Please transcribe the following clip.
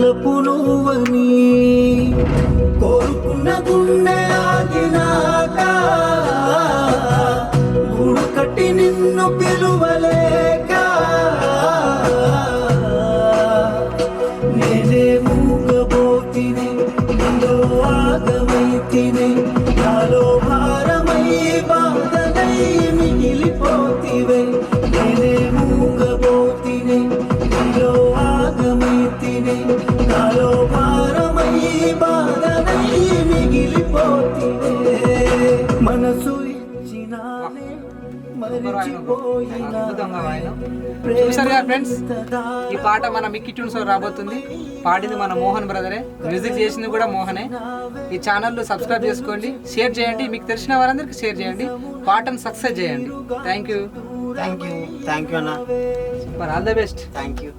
తలపు నువ్వని కోరుకున్న గుండె ఆగినాక గూడు కట్టి నిన్ను పిలువలేక నేనే మూగబోతిని నిందో ఆగమైతిని నాలో భారమై బాధనై మిగిలిపోతివే నేనే మూగబోతిని నిందో ఆగమైతిని నాలో భారమై బాధనై మిగిలిపోతివే మనసు ఇచ్చినానే చూసారు కదా ఫ్రెండ్స్, ఈ పాట మన మిక్కీ ట్యూన్స్ లో రాబోతుంది. పాడింది మన మోహన్ బ్రదరే, మ్యూజిక్ చేసింది కూడా మోహనే. ఈ ఛానల్ సబ్స్క్రైబ్ చేసుకోండి, షేర్ చేయండి, మీకు తెలిసిన వారందరికి షేర్ చేయండి, పాటను సక్సెస్ చేయండి. థ్యాంక్ యూ అన్న. Super, all the best. Thank you.